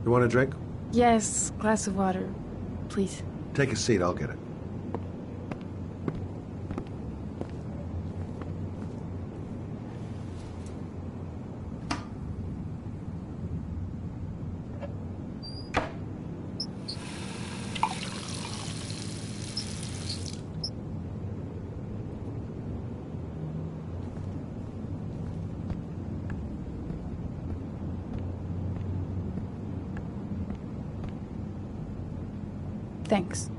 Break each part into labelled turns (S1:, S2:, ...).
S1: You want a drink?
S2: Yes, glass of water, please.
S1: Take a seat, I'll get it.
S2: Thanks.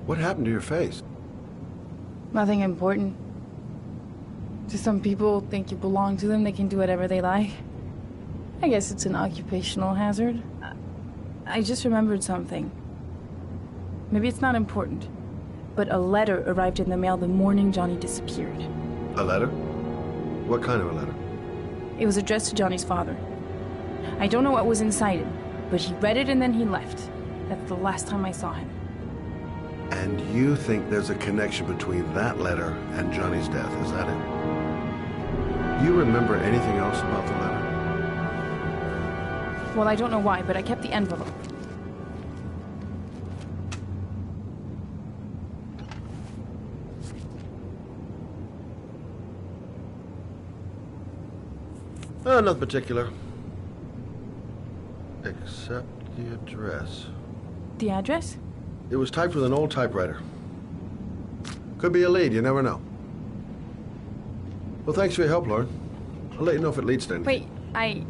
S1: What happened to your face?
S2: Nothing important. Just some people think you belong to them, they can do whatever they like. I guess it's an occupational hazard. I just remembered something. Maybe it's not important, but a letter arrived in the mail the morning Johnny disappeared.
S1: A letter? What kind of a letter?
S2: It was addressed to Johnny's father. I don't know what was inside it, but he read it and then he left. That's the last time I saw him.
S1: And you think there's a connection between that letter and Johnny's death, is that it? You remember anything else about the letter?
S2: Well, I don't know why, but I kept the envelope.
S1: Nothing particular. Except the address.
S2: The address?
S1: It was typed with an old typewriter. Could be a lead, you never know. Well, thanks for your help, Lauren. I'll let you know if it leads to anything.
S2: Wait, I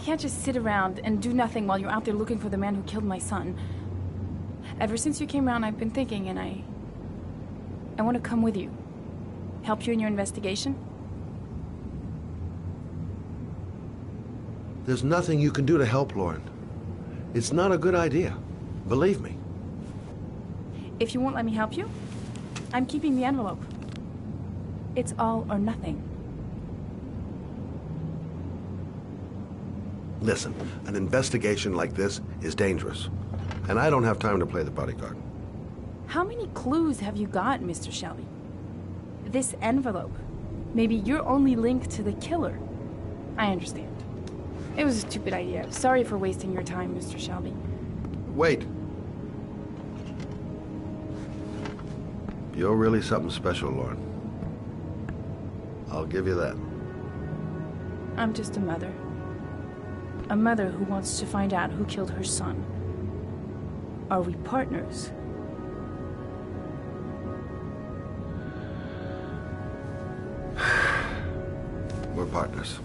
S2: can't just sit around and do nothing while you're out there looking for the man who killed my son. Ever since you came around, I've been thinking, and I want to come with you. Help you in your investigation?
S1: There's nothing you can do to help, Lauren. It's not a good idea. Believe me.
S2: If you won't let me help you, I'm keeping the envelope. It's all or nothing.
S1: Listen, an investigation like this is dangerous. And I don't have time to play the bodyguard.
S2: How many clues have you got, Mr. Shelby? This envelope. Maybe your only link to the killer. I understand. It was a stupid idea. Sorry for wasting your time, Mr. Shelby.
S1: Wait. You're really something special, Lauren. I'll give you that.
S2: I'm just a mother. A mother who wants to find out who killed her son. Are we partners?
S1: We're partners.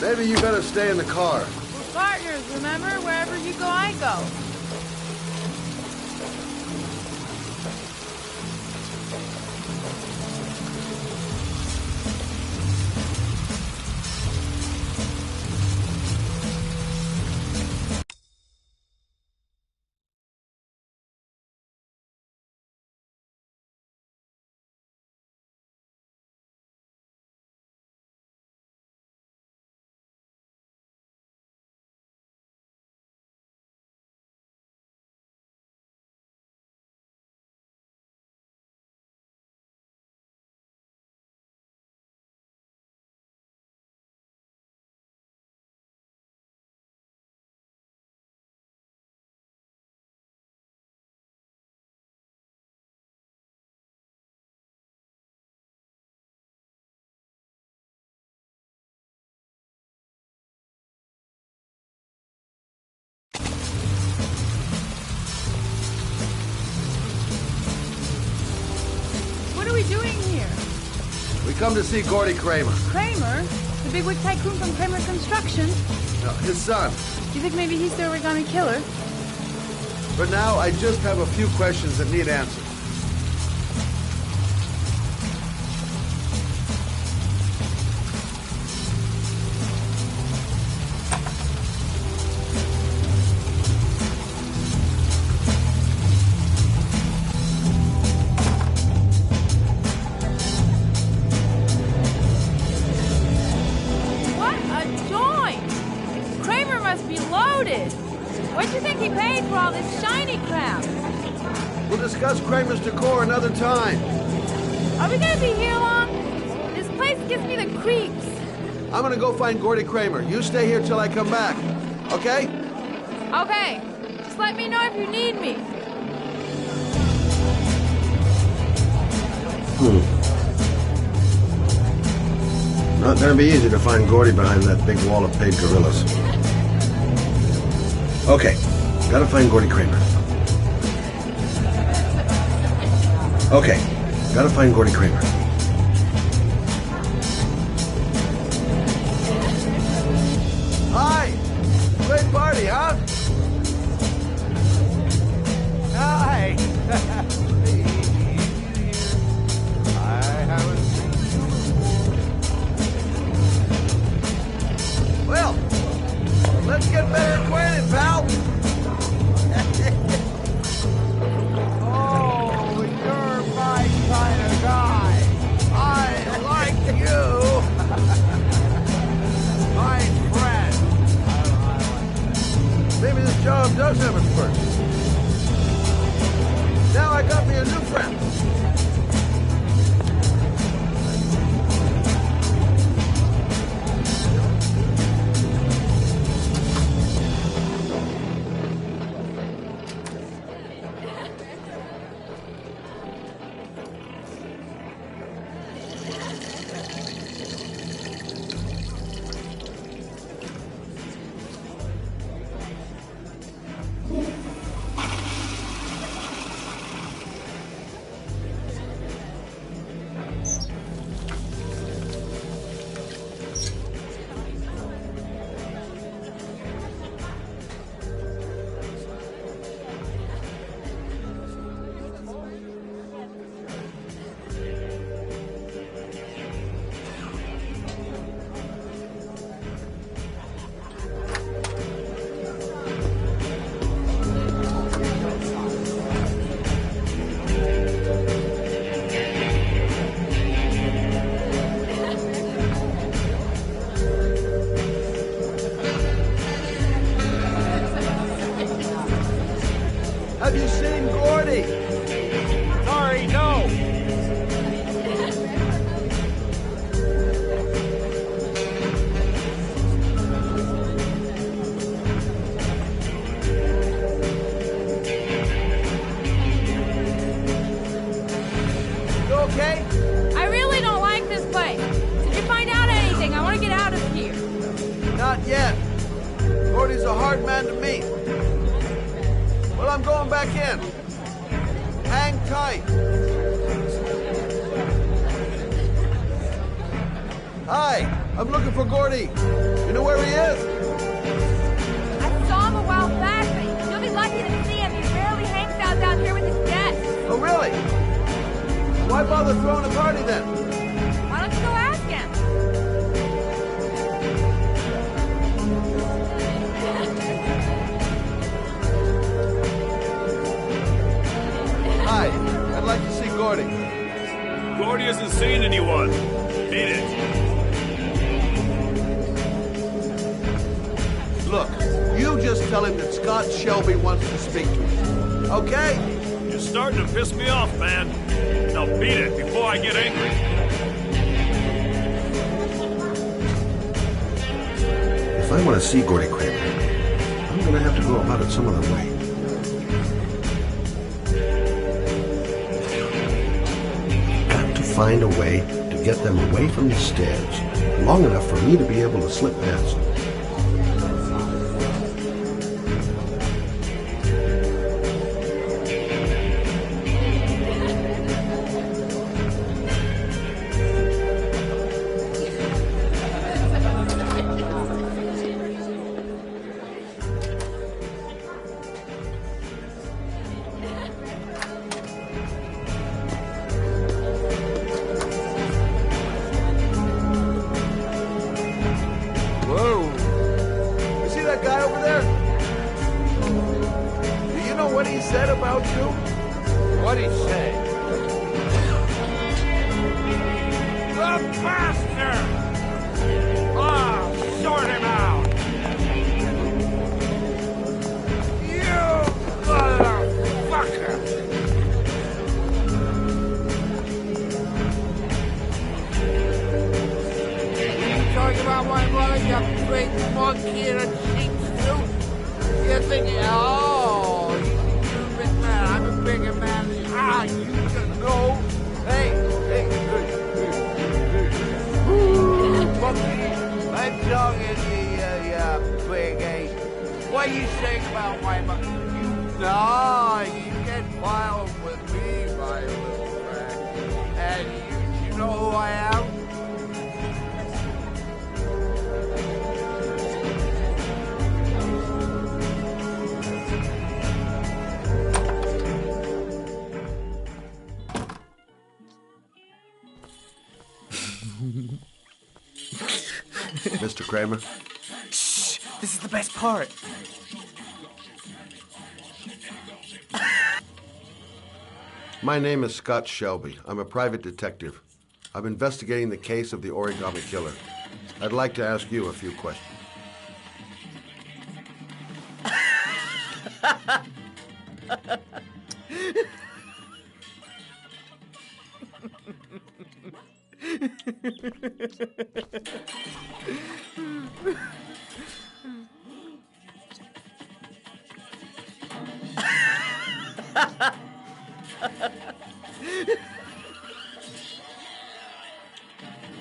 S1: Maybe you better stay in the car.
S2: We're partners, remember? Wherever you go, I go. What are we doing here?
S1: We come to see Gordy Kramer.
S2: Kramer? The bigwig tycoon from Kramer Construction?
S1: No, his son.
S2: You think maybe he's the origami killer?
S1: For now, I just have a few questions that need answers.
S2: What a joint! Kramer must be loaded. What do you think he paid for all this shiny crap?
S1: We'll discuss Kramer's decor another time.
S2: Are we gonna be here long? This place gives me the creeps.
S1: I'm gonna go find Gordy Kramer. You stay here till I come back. Okay?
S2: Okay, just let me know if you need me.
S1: Not gonna be easy to find Gordy behind that big wall of paid gorillas. Okay, gotta find Gordy Kramer. Okay, gotta find Gordy Kramer. Hi! Great party, huh?
S3: Hi! I haven't seen you.
S1: Well, let's get better acquainted, pal.
S3: Oh, you're my kind of guy. I like you. My friend.
S1: Maybe this job does have its perks. Now I got me a new friend. Have you seen Gordy?
S3: Sorry, no.
S1: You okay?
S2: I really don't like this place. Did you find out anything? I want to get out of here.
S1: Not yet. Gordy's a hard man to meet. Well, I'm going back in. Hang tight. Hi, I'm looking for Gordy. You know where he is?
S2: I saw him a while back, but you'll be lucky to see him. He rarely hangs out down here with his guests.
S1: Oh, really? Why bother throwing a party then?
S2: Why don't you go ask him?
S1: Hi, I'd like to see Gordy.
S4: Gordy hasn't seen anyone. Beat it.
S1: Look, you just tell him that Scott Shelby wants to speak to him. Okay?
S4: You're starting to piss me off, man. Now beat it before I get angry.
S1: If I want to see Gordy Kramer, I'm going to have to go about it some other way. Got to find a way to get them away from the stairs long enough for me to be able to slip past.
S3: about you? What'd he say? The bastard! Ah, sort him out! You motherfucker! Talking about my mother, you big monkey in a cheap suit? You're thinking, oh, you're a big man, I'm a bigger man than you. Ah, you can go. Hey, monkey, I'm talking to you, big ape. What you saying about my mother? Nah, you get wild with me, my little friend. And you know who I am?
S1: Mr. Kramer?
S5: Shh! This is the best part.
S1: My name is Scott Shelby. I'm a private detective. I'm investigating the case of the origami killer. I'd like to ask you a few questions.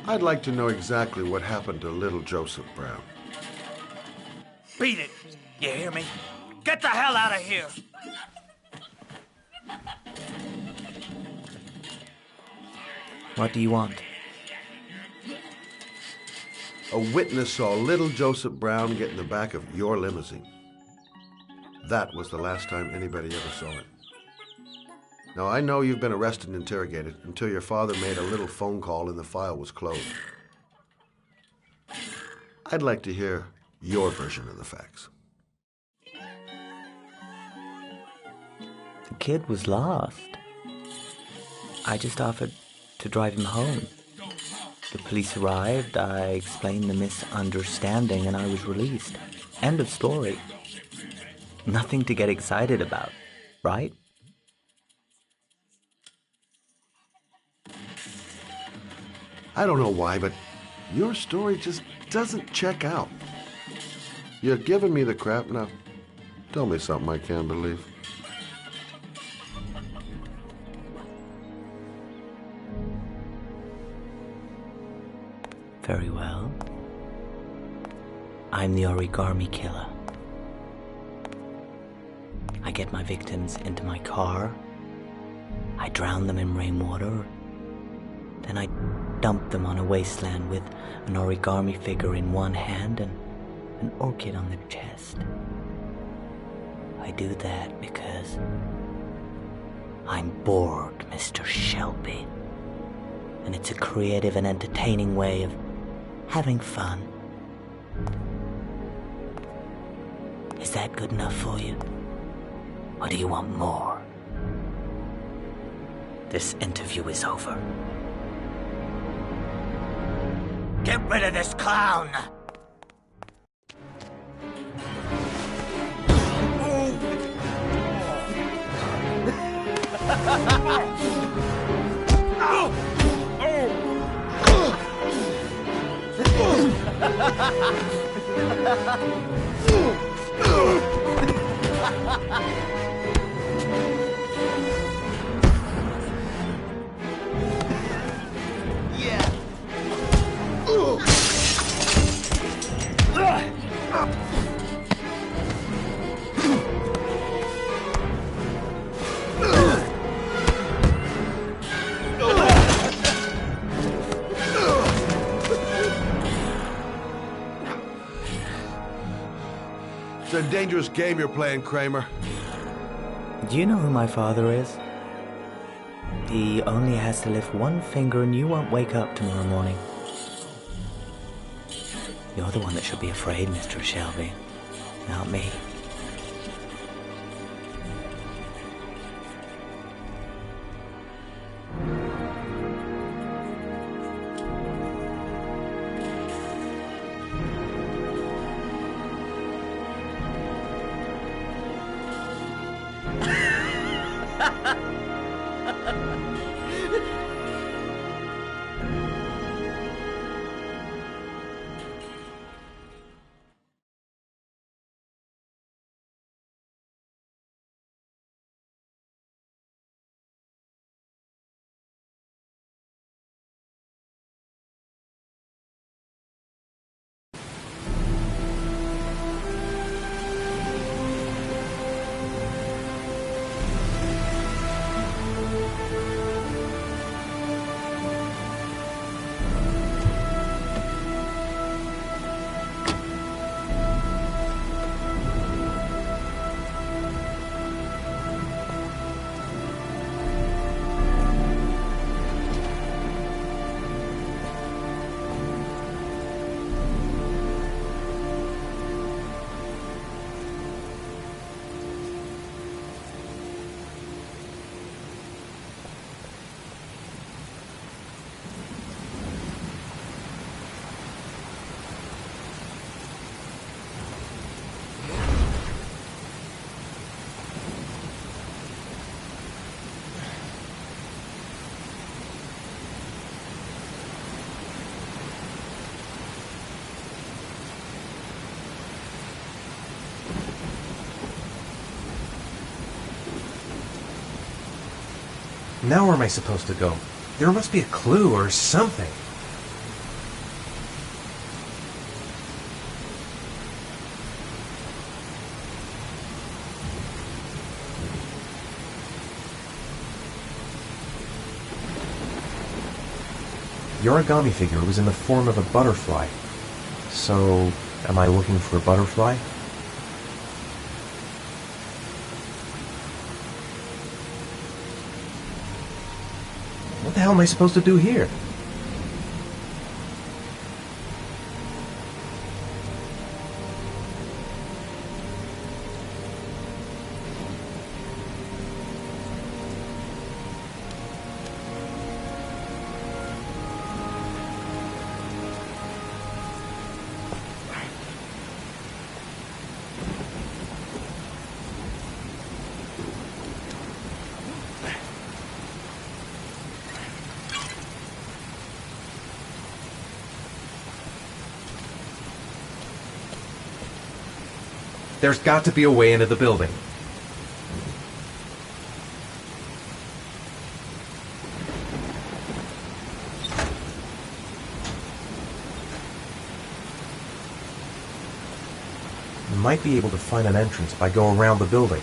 S1: I'd like to know exactly what happened to little Joseph Brown.
S5: Beat it! You hear me? Get the hell out of here! What do you want?
S1: A witness saw little Joseph Brown get in the back of your limousine. That was the last time anybody ever saw it. Now, I know you've been arrested and interrogated until your father made a little phone call and the file was closed. I'd like to hear your version of the facts.
S6: The kid was lost. I just offered to drive him home. The police arrived, I explained the misunderstanding, and I was released. End of story. Nothing to get excited about, right?
S1: I don't know why, but your story just doesn't check out. You're giving me the crap now. Tell me something I can't believe.
S6: Very well. I'm the origami killer. I get my victims into my car. I drown them in rainwater. Then I dump them on a wasteland with an origami figure in one hand and an orchid on the chest. I do that because I'm bored, Mr. Shelby. And it's a creative and entertaining way of having fun. Is that good enough for you? Or do you want more? This interview is over.
S5: Get rid of this clown!
S1: It's a dangerous game you're playing, Kramer.
S6: Do you know who my father is? He only has to lift one finger and you won't wake up tomorrow morning. You're the one that should be afraid, Mr. Shelby, not me.
S7: Now where am I supposed to go? There must be a clue or something. The origami figure was in the form of a butterfly. So, am I looking for a butterfly? What the hell am I supposed to do here? There's got to be a way into the building. I might be able to find an entrance if I go around the building.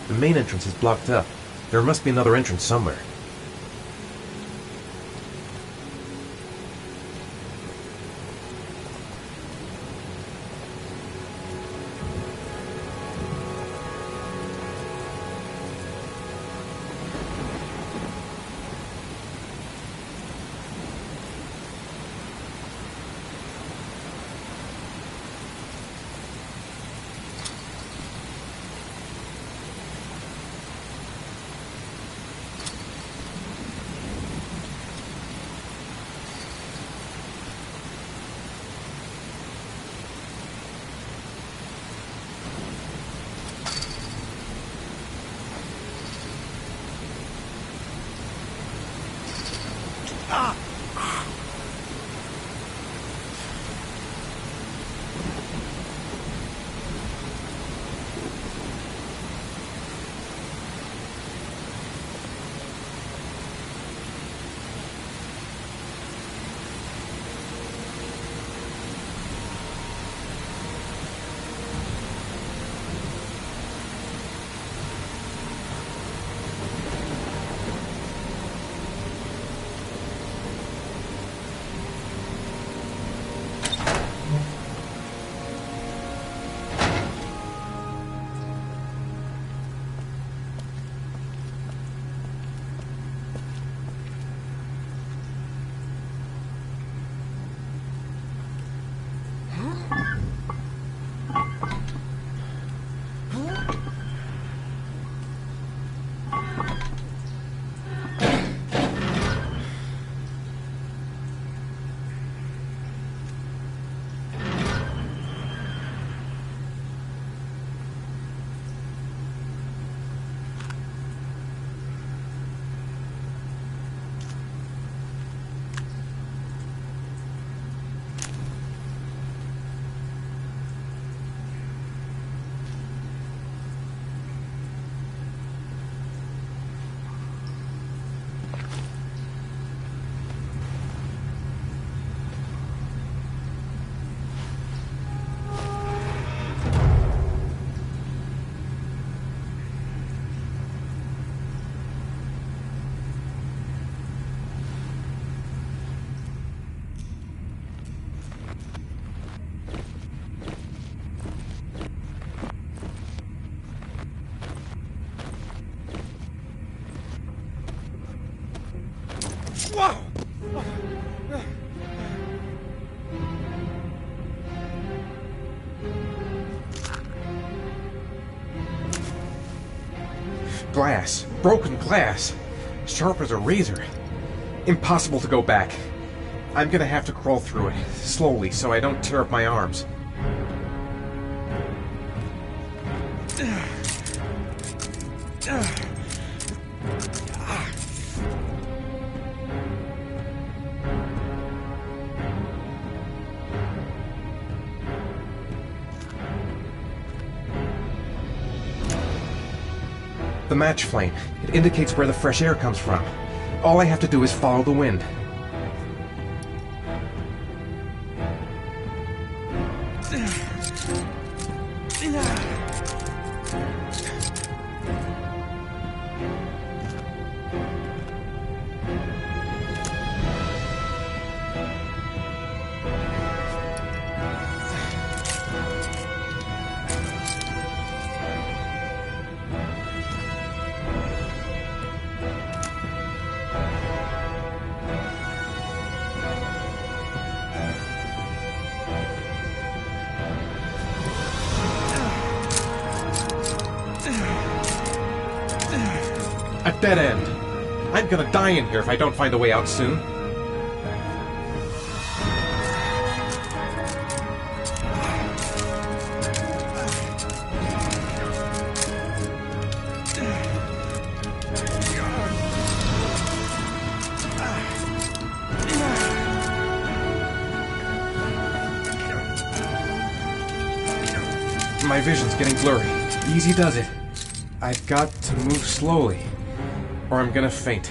S7: The main entrance is blocked up. There must be another entrance somewhere. broken glass. Sharp as a razor. Impossible to go back. I'm gonna have to crawl through it, slowly, so I don't tear up my arms. The match flame. It indicates where the fresh air comes from. All I have to do is follow the wind. A dead end. I'm gonna die in here if I don't find a way out soon. My vision's getting blurry. Easy does it. I've got to move slowly, or I'm gonna faint.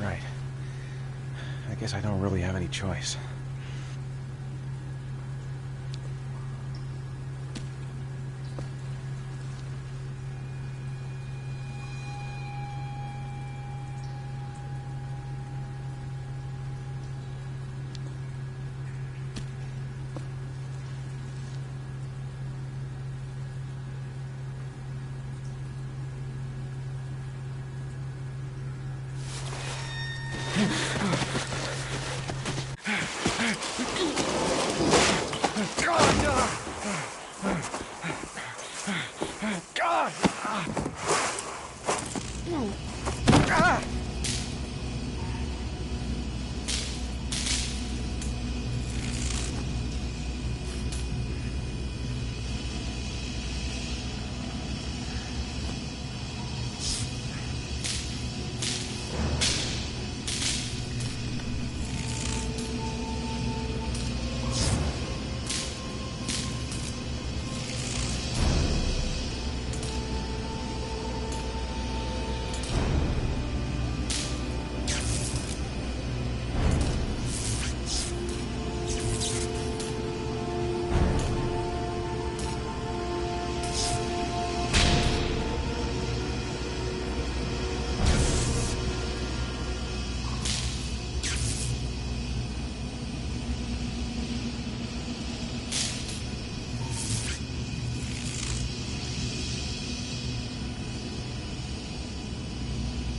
S7: Right. I guess I don't really have any choice.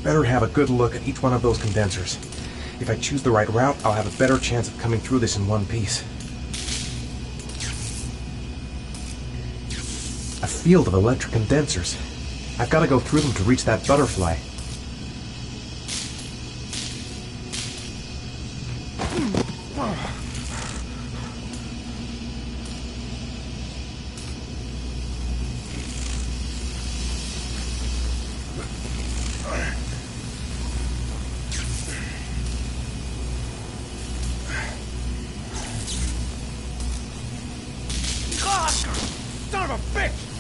S7: better have a good look at each one of those condensers. If I choose the right route, I'll have a better chance of coming through this in one piece. A field of electric condensers. I've got to go through them to reach that butterfly.
S5: Son of a bitch!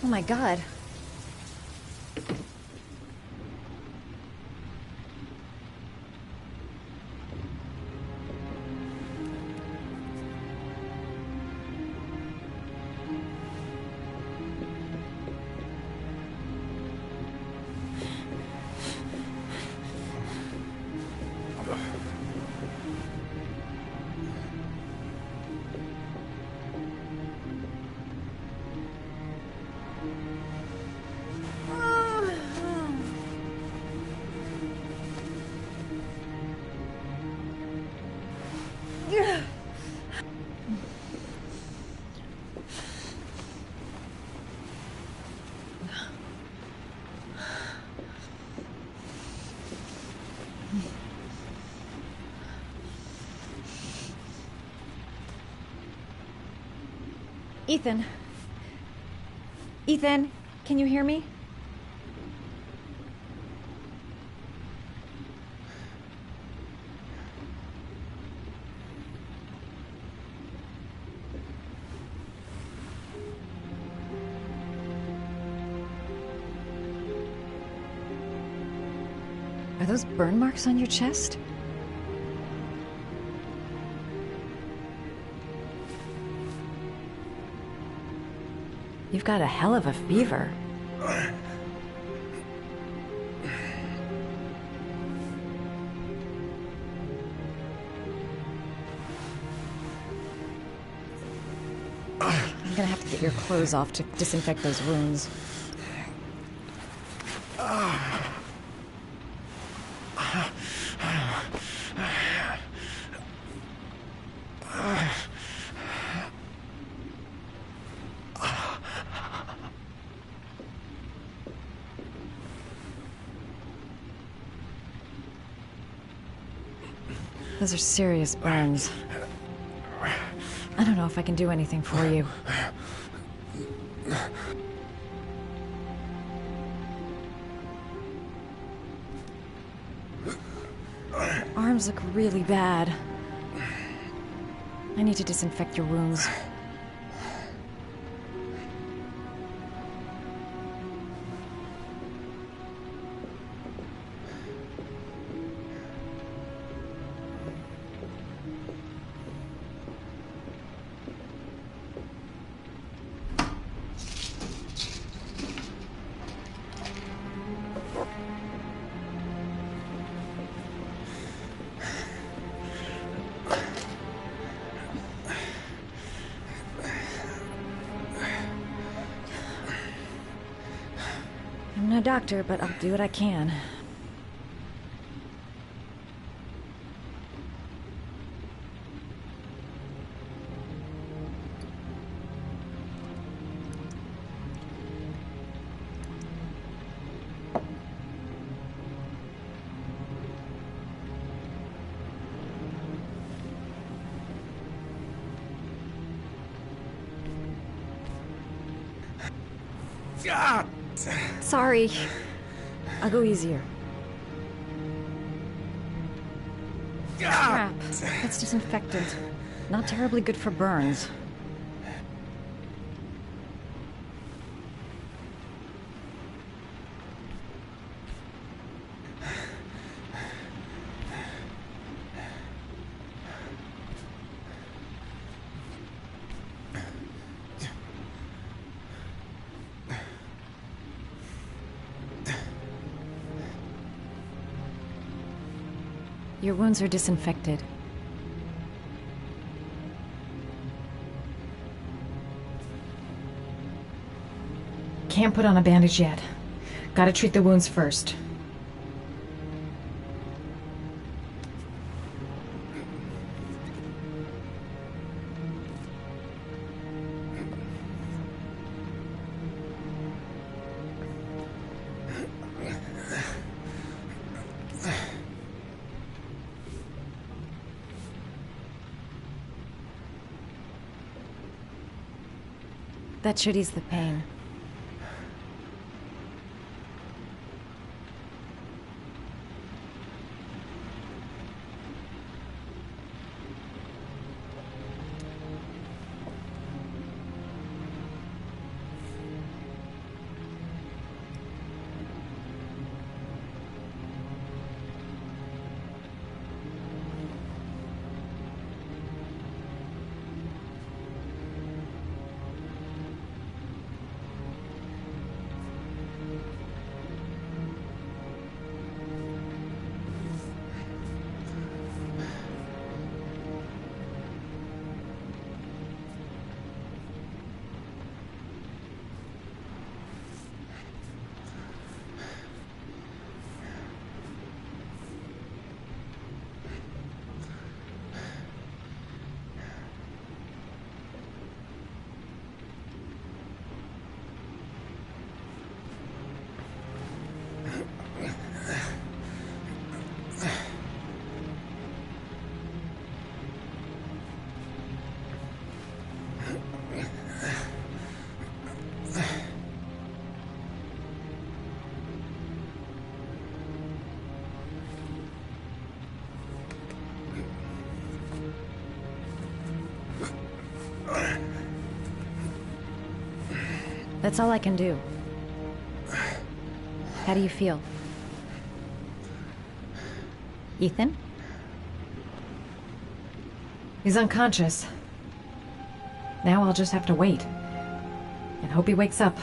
S8: Oh my god. Ethan. Ethan, can you hear me? Are those burn marks on your chest? You've got a hell of a fever. I'm gonna have to get your clothes off to disinfect those wounds. Those are serious burns. I don't know if I can do anything for you. Arms look really bad. I need to disinfect your wounds. I'm no doctor, but I'll do what I can. Sorry. I'll go easier. Crap. That's disinfectant. Not terribly good for burns. Your wounds are disinfected. Can't put on a bandage yet. Gotta treat the wounds first. That should ease the pain. That's all I can do. How do you feel? Ethan?
S9: He's unconscious. Now I'll just have to wait. And hope he wakes up.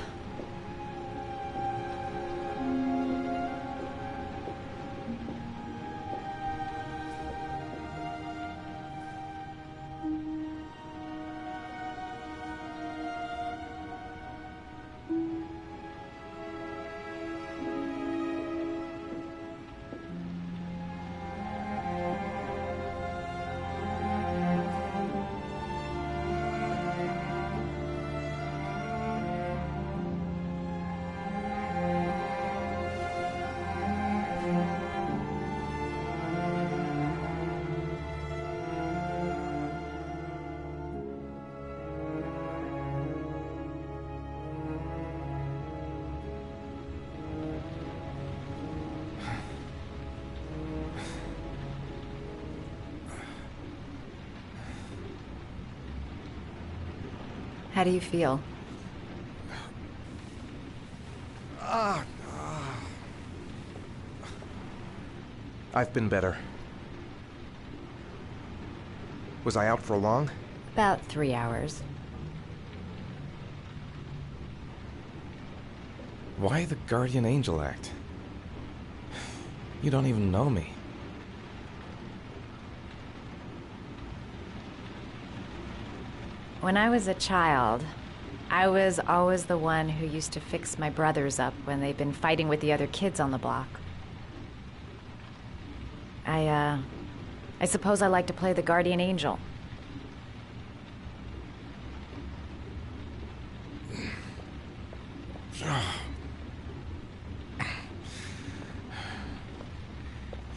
S8: How do you feel?
S7: I've been better. Was I out for long?
S8: About 3 hours.
S7: Why the guardian angel act? You don't even know me.
S8: When I was a child, I was always the one who used to fix my brothers up when they'd been fighting with the other kids on the block. I suppose I like to play the guardian angel.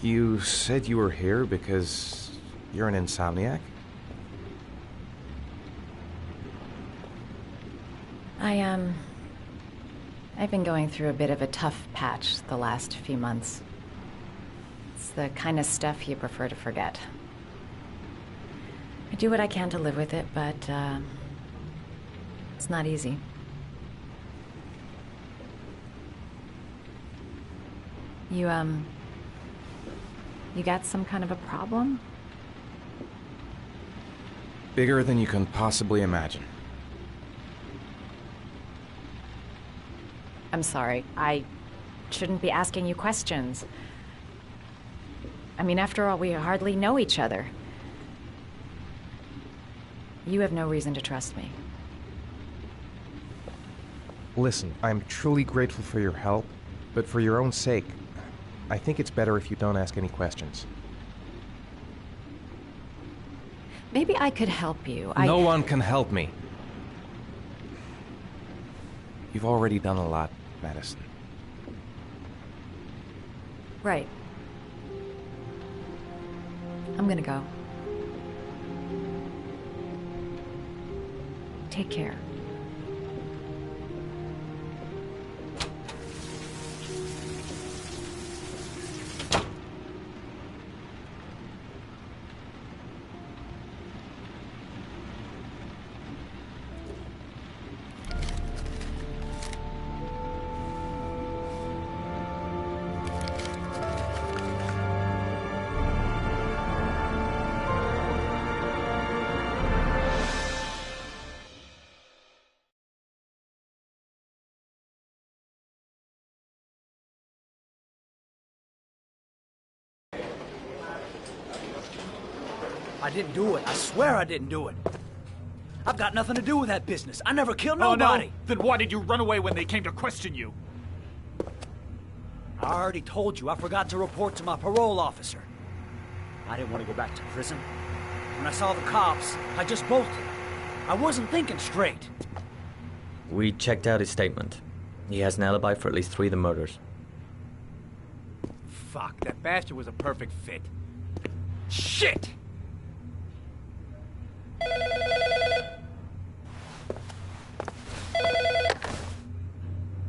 S7: You said you were here because you're an insomniac?
S8: I've been going through a bit of a tough patch the last few months. It's the kind of stuff you prefer to forget. I do what I can to live with it, but, it's not easy. You got some kind of a problem?
S7: Bigger than you can possibly imagine.
S8: I'm sorry. I shouldn't be asking you questions. I mean, after all, we hardly know each other. You have no reason to trust me.
S7: Listen, I'm truly grateful for your help, but for your own sake, I think it's better if you don't ask any questions.
S8: Maybe I could help you.
S7: No one can help me. You've already done a lot, Madison.
S8: Right. I'm gonna go. Take care.
S5: I didn't do it. I swear I didn't do it. I've got nothing to do with that business. I never killed nobody.
S4: Oh, no? Then why did you run away when they came to question you?
S5: I already told you I forgot to report to my parole officer. I didn't want to go back to prison. When I saw the cops, I just bolted. I wasn't thinking straight.
S6: We checked out his statement. He has an alibi for at least 3 of the murders.
S4: Fuck, that bastard was a perfect fit. Shit!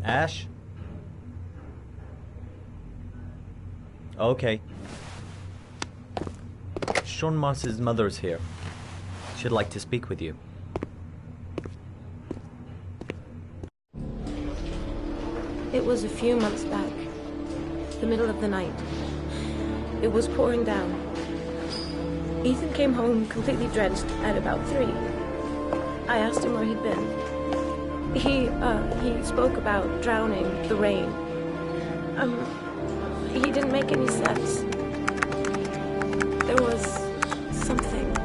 S6: Ash? Okay. Sean Moss's mother's here. She'd like to speak with you.
S10: It was a few months back. The middle of the night. It was pouring down. Ethan came home completely drenched at about 3. I asked him where he'd been. He spoke about drowning, the rain. He didn't make any sense. There was something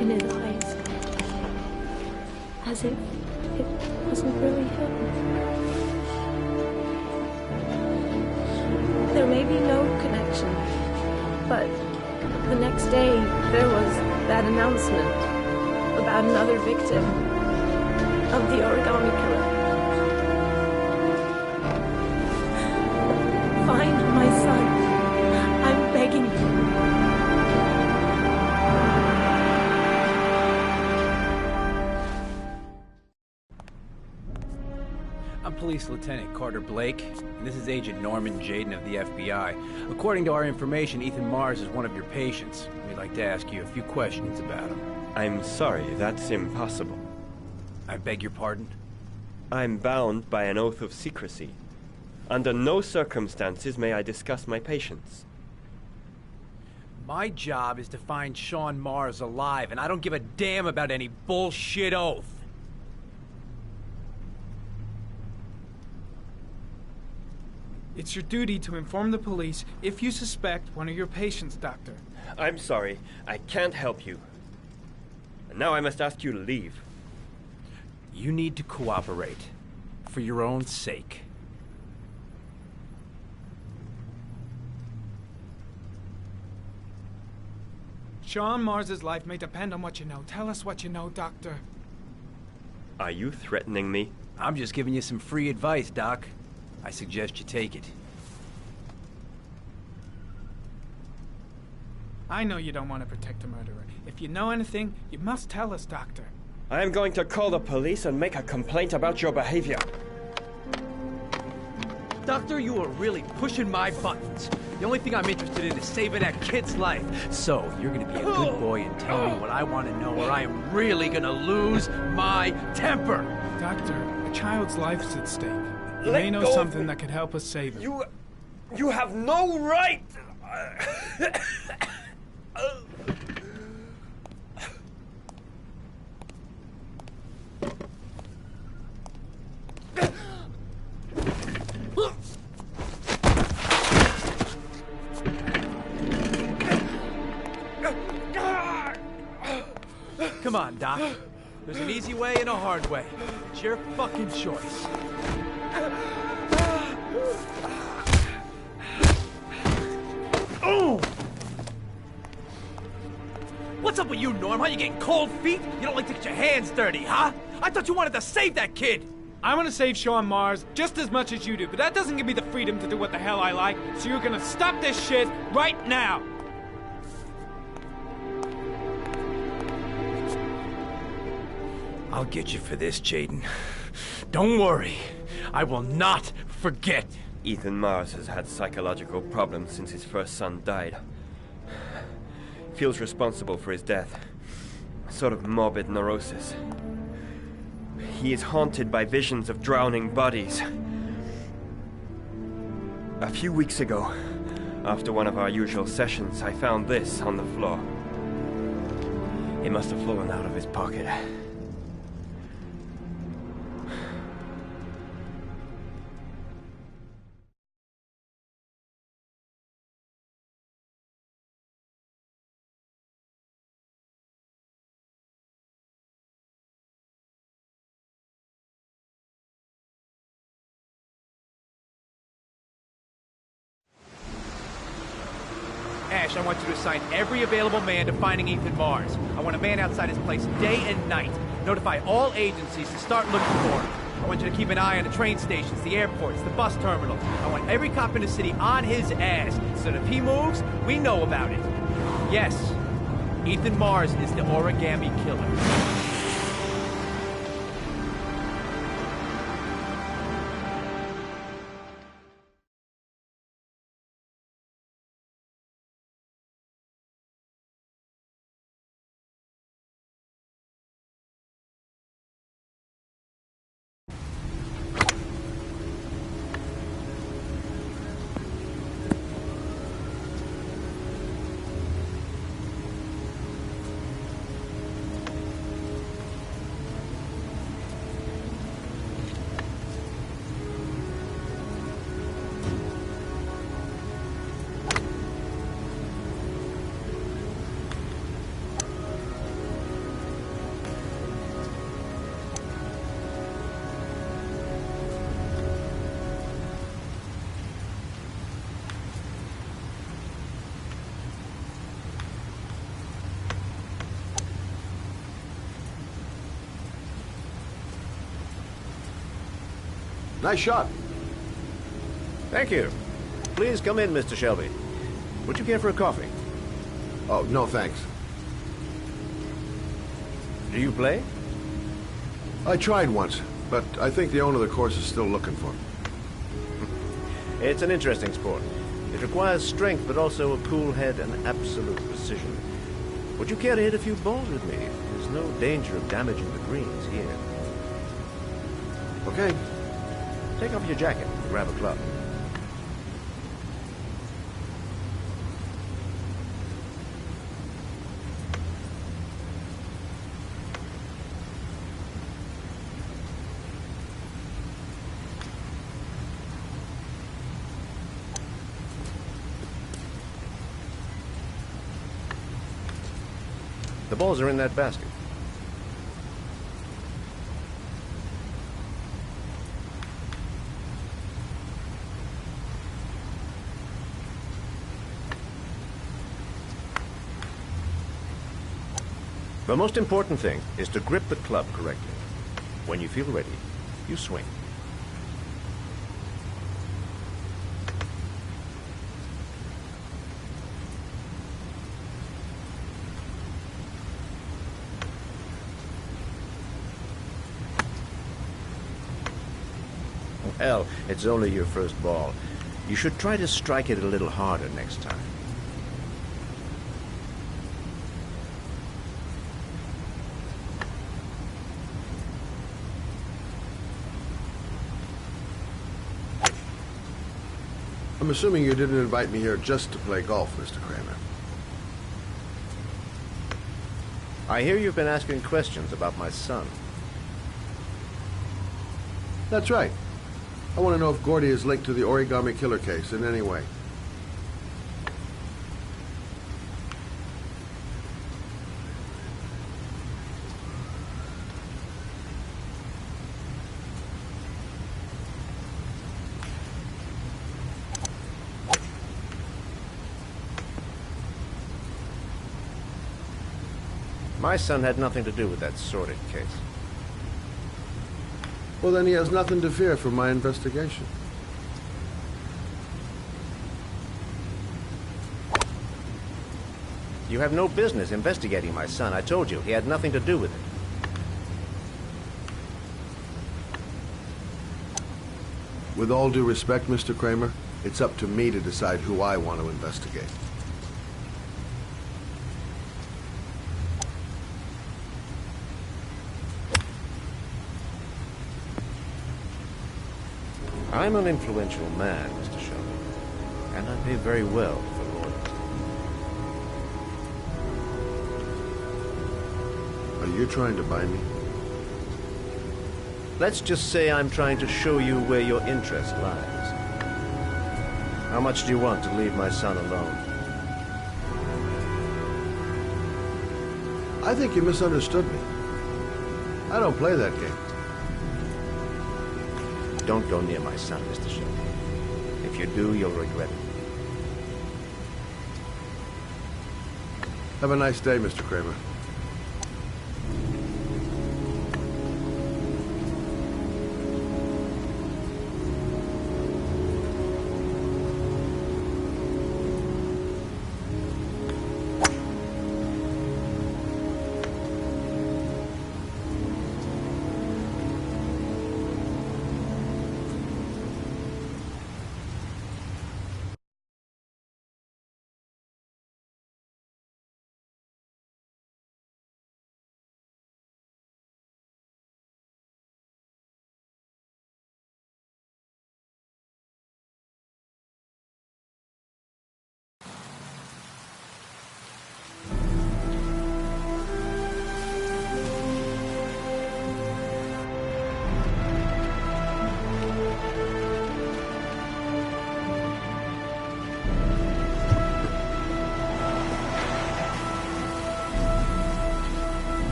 S10: in his eyes. As if it wasn't really him. There may be no connection, but the next day there was that announcement about another victim of the origami killer. Find my son. I'm begging you.
S11: I'm Police Lieutenant Carter Blake, and this is Agent Norman Jaden of the FBI. According to our information, Ethan Mars is one of your patients. We'd like to ask you a few questions about him.
S12: I'm sorry, that's impossible.
S11: I beg your pardon?
S12: I'm bound by an oath of secrecy. Under no circumstances may I discuss my patients.
S11: My job is to find Sean Mars alive, and I don't give a damn about any bullshit oath.
S13: It's your duty to inform the police if you suspect one of your patients, Doctor.
S12: I'm sorry, I can't help you. And now I must ask you to leave.
S11: You need to cooperate, for your own sake.
S13: Sean Mars's life may depend on what you know. Tell us what you know, Doctor.
S12: Are you threatening me?
S11: I'm just giving you some free advice, Doc. I suggest you take it.
S13: I know you don't want to protect a murderer. If you know anything, you must tell us, Doctor.
S12: I am going to call the police and make a complaint about your behavior.
S11: Doctor, you are really pushing my buttons. The only thing I'm interested in is saving that kid's life. So, you're gonna be a good boy and tell me what I want to know, or I am really gonna lose my temper.
S13: Doctor, a child's life's at stake. You
S12: Let
S13: may know
S12: go
S13: something that could help us save him.
S12: You have no right!
S11: Come on, Doc. There's an easy way and a hard way. It's your fucking choice. Oh! What's up with you, Norm? How you getting cold feet? You don't like to get your hands dirty, huh? I thought you wanted to save that kid!
S13: I want to save Sean Mars just as much as you do, but that doesn't give me the freedom to do what the hell I like, so you're gonna stop this shit right now!
S11: I'll get you for this, Jaden. Don't worry. I will not forget.
S12: Ethan Mars has had psychological problems since his first son died. Feels responsible for his death. A sort of morbid neurosis. He is haunted by visions of drowning bodies. A few weeks ago, after one of our usual sessions, I found this on the floor. It must have fallen out of his pocket.
S11: Ash, I want you to assign every available man to finding Ethan Mars. I want a man outside his place day and night. Notify all agencies to start looking for him. I want you to keep an eye on the train stations, the airports, the bus terminals. I want every cop in the city on his ass, so that if he moves, we know about it. Yes, Ethan Mars is the origami killer.
S1: Nice shot.
S14: Thank you. Please come in, Mr. Shelby. Would you care for a coffee?
S1: Oh, no thanks.
S14: Do you play?
S1: I tried once, but I think the owner of the course is still looking for me.
S14: It's an interesting sport. It requires strength, but also a cool head and absolute precision. Would you care to hit a few balls with me? There's no danger of damaging the greens here.
S1: Okay.
S14: Take off your jacket and grab a club. The balls are in that basket. The most important thing is to grip the club correctly. When you feel ready, you swing. Hell, it's only your first ball. You should try to strike it a little harder next time.
S1: I'm assuming you didn't invite me here just to play golf, Mr. Kramer.
S14: I hear you've been asking questions about my son.
S1: That's right. I want to know if Gordy is linked to the origami killer case in any way.
S14: My son had nothing to do with that sordid case.
S1: Well, then he has nothing to fear from my investigation.
S14: You have no business investigating my son. I told you, he had nothing to do with it.
S1: With all due respect, Mr. Kramer, it's up to me to decide who I want to investigate.
S14: I'm an influential man, Mr. Shelby, and I pay very well for loyalty.
S1: Are you trying to buy me?
S14: Let's just say I'm trying to show you where your interest lies. How much do you want to leave my son alone?
S1: I think you misunderstood me. I don't play that game.
S14: Don't go near my son, Mr. Shelby. If you do, you'll regret it.
S1: Have a nice day, Mr. Kramer.